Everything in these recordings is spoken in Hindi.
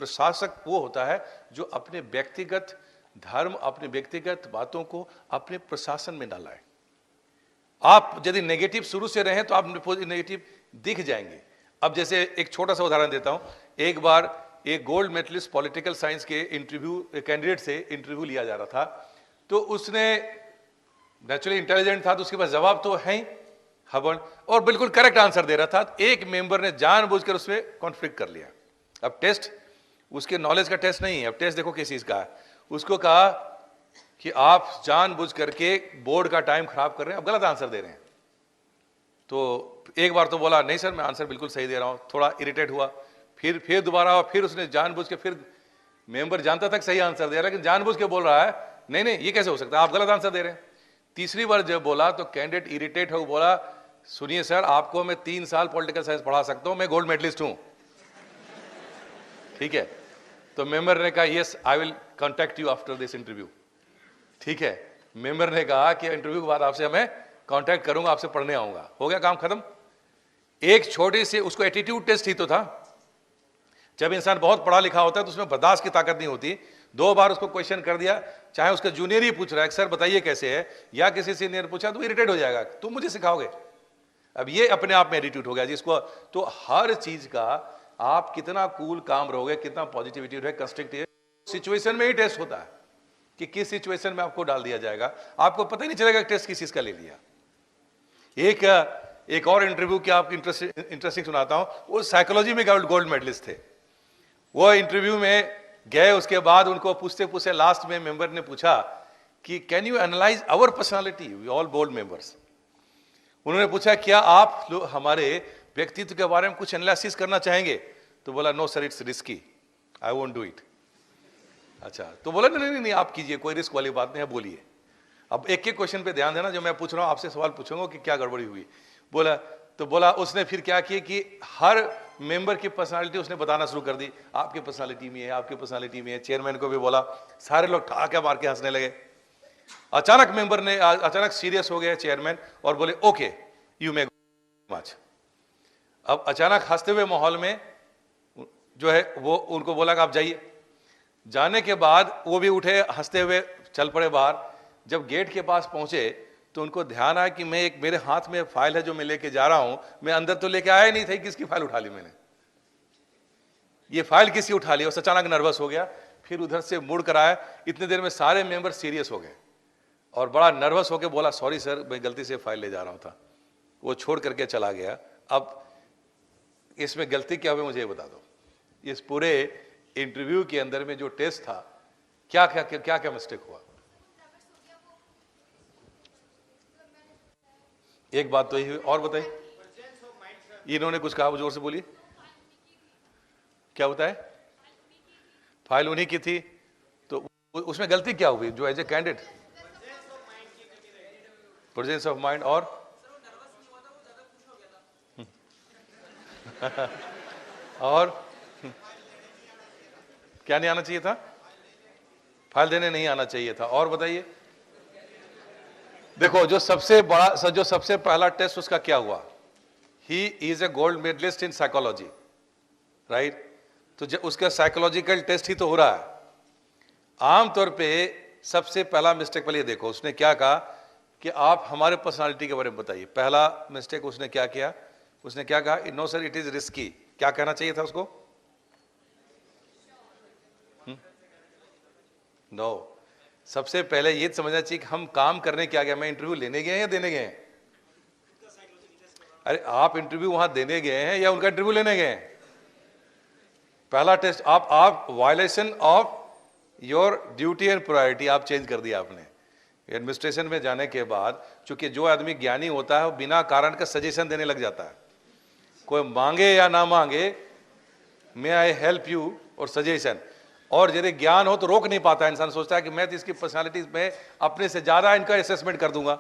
प्रशासक वो होता है जो अपने व्यक्तिगत धर्म, अपने व्यक्तिगत बातों को अपने प्रशासन में ना लाए। आप यदि नेगेटिव शुरू से रहें तो आप नेगेटिव दिख जाएंगे। अब जैसे एक छोटा सा उदाहरण देता हूं। एक बार एक गोल्ड मेडलिस्ट पॉलिटिकल साइंस के इंटरव्यू कैंडिडेट से इंटरव्यू लिया जा रहा था, तो उसने नेचुरली इंटेलिजेंट था, तो उसके पास जवाब तो है ही हवन, और बिल्कुल करेक्ट आंसर दे रहा था। एक मेंबर ने जानबूझकर उसमें कॉन्फ्लिक्ट कर लिया। अब टेस्ट उसके नॉलेज का टेस्ट नहीं है, अब टेस्ट देखो किस चीज का है। उसको कहा कि आप जानबूझ करके बोर्ड का टाइम खराब कर रहे हैं, अब गलत आंसर दे रहे हैं। तो एक बार तो बोला नहीं सर मैं आंसर बिल्कुल सही दे रहा हूं, थोड़ा इरिटेट हुआ। फिर दोबारा हुआ, फिर उसने जानबूझ के, फिर मेंबर जानता था कि सही आंसर दे रहा है लेकिन जानबूझ के बोल रहा है नहीं नहीं ये कैसे हो सकता है, आप गलत आंसर दे रहे हैं। तीसरी बार जब बोला तो कैंडिडेट इरिटेट हो बोला, सुनिए सर आपको मैं 3 साल पॉलिटिकल साइंस पढ़ा सकता हूं, मैं गोल्ड मेडलिस्ट हूं। ठीक है, तो मेंबर ने कहा yes I will contact you after this interview. ठीक है, मेंबर ने कहा कि इंटरव्यू के बाद आपसे मैं कांटेक्ट करूंगा, आपसे पढ़ने आऊंगा। हो गया काम खत्म। एक छोटे से उसको एटीट्यूड टेस्ट ही तो था। जब इंसान बहुत पढ़ा लिखा होता है तो उसमें बर्दाश्त की ताकत नहीं होती। 2 बार उसको क्वेश्चन कर दिया, चाहे उसका जूनियर ही पूछ रहा है सर बताइए कैसे है, या किसी सीनियर पूछा तो इरिटेट हो जाएगा, तुम मुझे सिखाओगे। अब ये अपने आप में एटीट्यूड हो गया जिसको। तो हर चीज का आप कितना कूल काम रहोगे, कितना पॉजिटिविटी रहे, कंस्ट्रक्टिव सिचुएशन में ही टेस्ट होता है कि किस सिचुएशन में आपको डाल दिया जाएगा। आपको पता ही नहीं चलेगा टेस्ट किस चीज का ले लिया। एक और इंटरव्यू की आपको इंटरेस्टिंग सुनाता हूं। वो साइकोलॉजी में गोल्ड मेडलिस्ट थे। वो इंटरव्यू में गए, उसके बाद उनको पूछते पूछते लास्ट में मेंबर ने पूछा कि can you analyse our personality, we all board members. उन्होंने पूछा क्या आप हमारे व्यक्तित्व के बारे में कुछ एनालिसिस करना चाहेंगे? तो बोला no sir it's risky, I won't do it. अच्छा, तो बोला नहीं नहीं नहीं आप कीजिए, कोई रिस्क वाली बात नहीं है, बोलिए। अब एक एक क्वेश्चन पे ध्यान देना, जो मैं पूछ रहा हूं आपसे सवाल पूछूंगा कि क्या गड़बड़ी हुई। बोला उसने फिर क्या किया कि हर मेंबर की पर्सनालिटी उसने बताना शुरू कर दी। आपकी पर्सनालिटी में है, आपकी पर्सनालिटी में है। चेयरमैन को भी बोला, सारे लोग ठहाके मार के हंसने लगे। अचानक सीरियस हो गए चेयरमैन और बोले ओके यू मे मच। अब अचानक हंसते हुए माहौल में जो है वो उनको बोला कि आप जाइए। जाने के बाद वो भी उठे, हंसते हुए चल पड़े बाहर। जब गेट के पास पहुंचे तो उनको ध्यान आया कि मैं मेरे हाथ में फाइल है जो मैं लेके जा रहा हूं, मैं अंदर तो लेके आया नहीं था, किसकी फाइल उठा ली मैंने, ये फाइल किसकी उठा ली। और अचानक नर्वस हो गया, फिर उधर से मुड़ कर आया। इतने देर में सारे मेंबर सीरियस हो गए और बड़ा नर्वस होकर बोला सॉरी सर मैं गलती से फाइल ले जा रहा था। वो छोड़ करके चला गया। अब इसमें गलती क्या हुई मुझे बता दो। इस पूरे इंटरव्यू के अंदर में जो टेस्ट था, क्या क्या क्या क्या, क्या मिस्टेक हुआ? एक बात तो यही हुई, और बताइए। इन्होंने कुछ कहा, जोर से बोलिए, क्या बताए? फाइल उन्हीं की थी, तो उसमें गलती क्या हुई जो as a candidate? Presence of mind. और और क्या नहीं आना चाहिए था? फाइल देने नहीं आना चाहिए था। और बताइए। देखो जो सबसे पहला टेस्ट उसका क्या हुआ, he is a gold medallist in psychology, right. तो उसका साइकोलॉजिकल टेस्ट ही तो हो रहा है। आमतौर पे सबसे पहला मिस्टेक पहले देखो उसने क्या कहा कि आप हमारे पर्सनालिटी के बारे में बताइए। पहला मिस्टेक उसने क्या किया, उसने क्या कहा, no sir it is risky. क्या कहना चाहिए था उसको? नो, सबसे पहले ये समझना चाहिए कि हम काम करने क्या गए, मैं इंटरव्यू लेने गए हैं या देने गए हैं? अरे आप इंटरव्यू वहां देने गए हैं या उनका इंटरव्यू लेने गए हैं? पहला टेस्ट आप violation of your duty and priority आप चेंज कर दिया आपने। एडमिनिस्ट्रेशन में जाने के बाद चूंकि जो आदमी ज्ञानी होता है वो बिना कारण का सजेशन देने लग जाता है, कोई मांगे या ना मांगे, मे आई हेल्प यू और सजेशन। और यदि ज्ञान हो तो रोक नहीं पाता, इंसान सोचता है कि मैं तो इसकी पर्सनालिटी में अपने से ज्यादा इनका असेसमेंट कर दूंगा।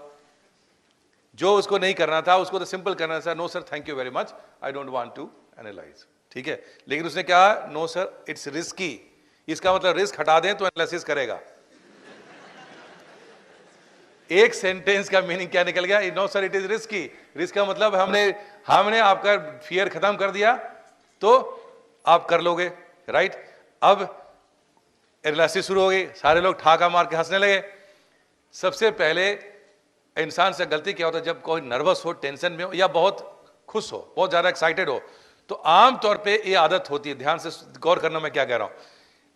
जो उसको नहीं करना था उसको तो सिंपल करना था, no sir thank you very much I don't want to analyse. ठीक है, लेकिन उसने कहा नो सर इट्स रिस्की। इसका मतलब रिस्क हटा दें तो एनालिसिस करेगा। एक सेंटेंस का मीनिंग क्या निकल गया, no sir it is risky. Risk का मतलब हमने आपका फियर खत्म कर दिया तो आप कर लोगे, राइट। अब एनालिसिस शुरू हो गई, सारे लोग ठाका मार के हंसने लगे। सबसे पहले इंसान से गलती क्या होता है, जब कोई नर्वस हो, टेंशन में हो या बहुत खुश हो, बहुत ज्यादा एक्साइटेड हो, तो आमतौर पे ये आदत होती है, ध्यान से गौर करना मैं क्या कह रहा हूं,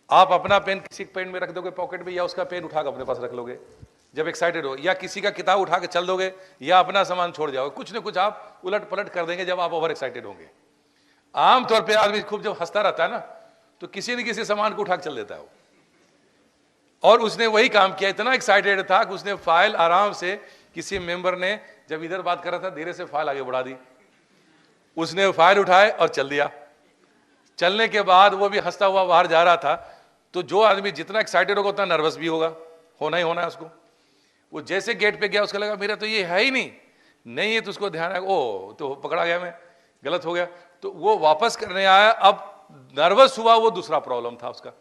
आप अपना पेन किसी पेन में रख दोगे पॉकेट में, या उसका पेन उठाकर अपने पास रख लोगे जब एक्साइटेड हो, या किसी का किताब उठा के चल दोगे, या अपना सामान छोड़ जाओगे, कुछ ना कुछ आप उलट पलट कर देंगे जब आप ओवर एक्साइटेड होंगे। आमतौर पे आदमी खूब जब हंसता रहता है ना, तो किसी न किसी सामान को उठा के चल देता है वो। और उसने वही काम किया, इतना एक्साइटेड था कि उसने फाइल आराम से, किसी मेंबर ने जब इधर बात कर रहा था, धीरे से फाइल आगे बढ़ा दी, उसने फाइल उठाए और चल दिया। चलने के बाद वो भी हंसता हुआ बाहर जा रहा था। तो जो आदमी जितना एक्साइटेड होगा उतना नर्वस भी होगा, होना ही होना है उसको। वो जैसे गेट पे गया, उसको लगा मेरा तो ये है ही नहीं है, तो उसको ध्यान आया, ओ तो पकड़ा गया, मैं गलत हो गया, तो वो वापस करने आया। अब नर्वस हुआ, वो दूसरा प्रॉब्लम था उसका।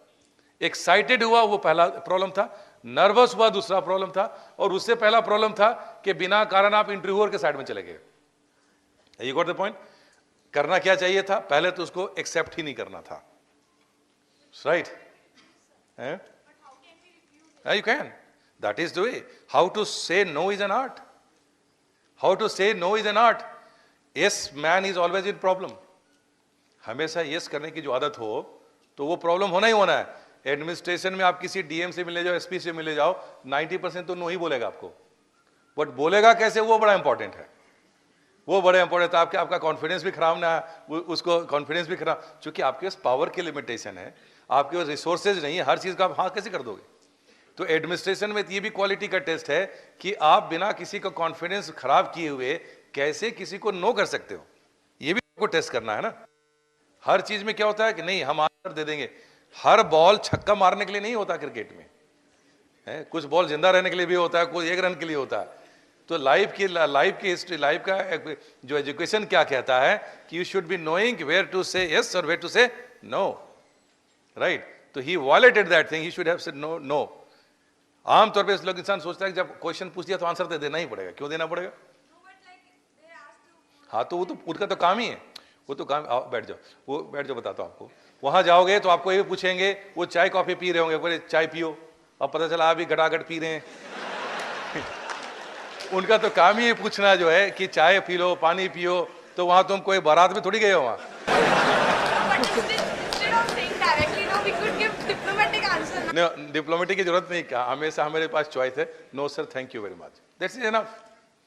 एक्साइटेड हुआ, वो पहला प्रॉब्लम था। नर्वस हुआ, दूसरा प्रॉब्लम था। और उससे पहला प्रॉब्लम था कि बिना कारण आप इंटरव्यूअर के साइड में चले गए। You got the point. करना क्या चाहिए था, पहले तो उसको एक्सेप्ट ही नहीं करना था, right? You can. That is the way. How to say no is an art. How to say no is an art. Yes man is always in problem. हमेशा yes करने की जो आदत हो तो वो प्रॉब्लम होना ही होना है। एडमिनिस्ट्रेशन में आप किसी डीएम से मिले जाओ, एसपी से मिले जाओ, 90% तो नो ही बोलेगा आपको, बट बोलेगा कैसे वो बड़ा इंपॉर्टेंट है। वो बड़े इंपॉर्टेंट है। आपका कॉन्फिडेंस भी खराब ना है, उसको कॉन्फिडेंस भी खराब, क्योंकि आपके पास पावर की लिमिटेशन है, आपके पास रिसोर्सेज नहीं है, हर चीज का आप हाँ कैसे कर दोगे। तो एडमिनिस्ट्रेशन में ये भी क्वालिटी का टेस्ट है कि आप बिना किसी का कॉन्फिडेंस खराब किए हुए कैसे किसी को नो कर सकते हो, ये भी आपको टेस्ट करना है ना। हर चीज में क्या होता है कि नहीं हम आंसर दे देंगे, हर बॉल छक्का मारने के लिए नहीं होता क्रिकेट में है, कुछ बॉल जिंदा रहने के लिए भी होता है, कोई एक रन के लिए होता है। तो लाइफ की हिस्ट्री, लाइफ का जो एजुकेशन क्या कहता है कि you should be knowing where to say yes और where to say no, right? तो he violated that thing, he should have said no. No आमतौर पे लोग, इंसान सोचता है कि जब क्वेश्चन पूछ दिया तो आंसर तो देना ही पड़ेगा। क्यों देना पड़ेगा? हाँ तो वो तो उनका तो काम ही है, वो तो काम। बैठ जाओ, वो बैठ जाओ, बताता हूँ आपको। वहां जाओगे तो आपको ये पूछेंगे, वो चाय कॉफी पी रहे होंगे, बोले चाय पियो, अब पता चला आप भी घटाघट पी रहे हैं। उनका तो काम ही पूछना जो है कि चाय पी लो, पानी पियो। तो वहां तुम कोई बारात में थोड़ी गए हो वहां। डिप्लोमेटिक की जरूरत नहीं, कहा हमेशा हमारे पास चॉइस है, no sir thank you very much, that's is enough.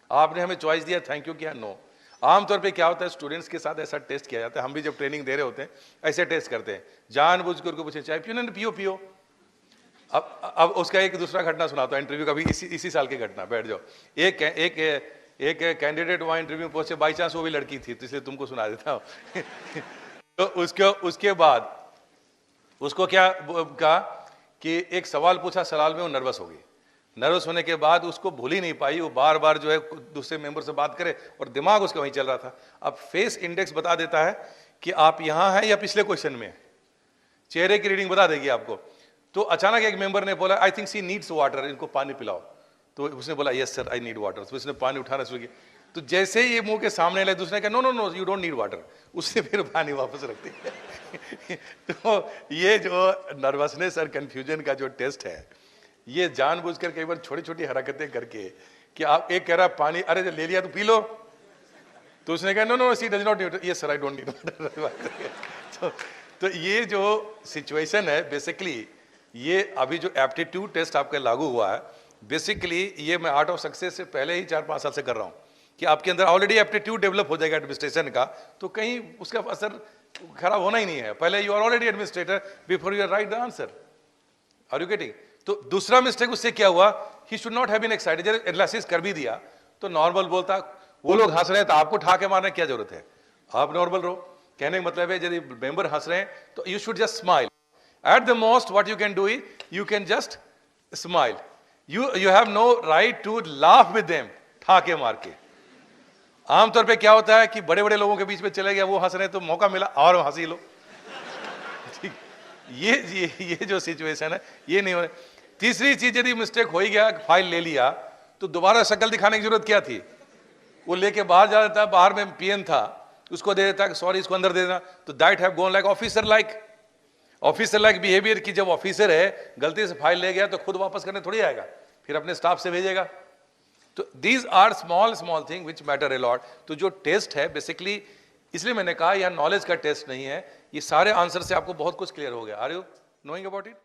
आपने हमें चॉइस दिया, थैंक यू किया, नो। आमतौर पे क्या होता है, स्टूडेंट्स के साथ ऐसा टेस्ट किया जाता है, हम भी जब ट्रेनिंग दे रहे होते हैं ऐसे टेस्ट करते हैं, जानबूझ कर पूछे चाय पियो, नहीं पियो पियो। अब उसका एक दूसरा घटना सुनाता हूं, इंटरव्यू का भी इसी साल की घटना। बैठ जाओ। एक कैंडिडेट वहां इंटरव्यू पहुंचे, बाई चांस वो भी लड़की थी, तो इसलिए तुमको सुना देता हूं। तो उसके बाद उसको क्या कहा कि एक सवाल पूछा, सवाल में वो नर्वस हो गई। नर्वस होने के बाद उसको भूल ही नहीं पाई, वो बार बार जो है दूसरे मेंबर से बात करे और दिमाग उसका वहीं चल रहा था। अब फेस इंडेक्स बता देता है कि आप यहां हैं या पिछले क्वेश्चन में, चेहरे की रीडिंग बता देगी आपको। तो अचानक एक मेंबर ने बोला, I think she needs water, इनको पानी पिलाओ। तो उसने बोला yes sir I need water. तो उसने पानी उठाना शुरू किया। तो जैसे ही ये मुंह के सामने लाए, दूसरे ने कहा no no no you don't need water, उसने फिर पानी वापस रख दिया। तो ये जो नर्वसनेस और कंफ्यूजन का जो टेस्ट है, ये जानबूझकर कई बार छोटी छोटी हरकतें करके कि आप एक कह रहा पानी, अरे ले लिया तो पी लो, तो उसने कहा no no she does not need, yes sir I don't need water. तो ये जो सिचुएशन है बेसिकली, ये अभी जो एप्टीट्यूड टेस्ट आपका लागू हुआ है, बेसिकली ये मैं आर्ट ऑफ सक्सेस से पहले ही 4-5 साल से कर रहा हूं कि आपके अंदर ऑलरेडी एप्टीट्यूड डेवलप हो जाएगा एडमिनिस्ट्रेशन का, तो कहीं उसका असर खराब होना ही नहीं है। पहले you are already administrator before you write the answer. Are you getting? तो दूसरा मिस्टेक उससे क्या हुआ, he should not have been excited. जब एनालिसिस कर भी दिया तो नॉर्मल बोलता, वो लोग हंस रहे हैं तो आपको ठाके मारने की क्या जरूरत है, आप नॉर्मल रहो। कहने का मतलब है यदि मेंबर हंस रहे हैं तो you should just smile. At the most, what you can do is you can just smile. You have no right to laugh with them. ठाके मार के। आमतौर पे क्या होता है कि बड़े बड़े लोगों के बीच में चले गए, वो हंस रहे हैं तो मौका मिला और हंसी लो। ठीक, ये जो सिचुएशन है ये नहीं होने। तीसरी चीज, यदि मिस्टेक हो ही गया, फाइल ले लिया, तो दोबारा शक्ल दिखाने की जरूरत क्या थी? वो लेके बाहर जा देता, बाहर में पीएन था, उसको दे देता सॉरी इसको अंदर दे देना, तो that have gone like officer like. Officer like behaviour की जब ऑफिसर है गलती से फाइल ले गया तो खुद वापस करने थोड़ी आएगा, फिर अपने स्टाफ से भेजेगा। तो these are small small thing which matter a lot. तो जो टेस्ट है बेसिकली, इसलिए मैंने कहा यह नॉलेज का टेस्ट नहीं है, ये सारे आंसर से आपको बहुत कुछ क्लियर हो गया। Are you knowing about it?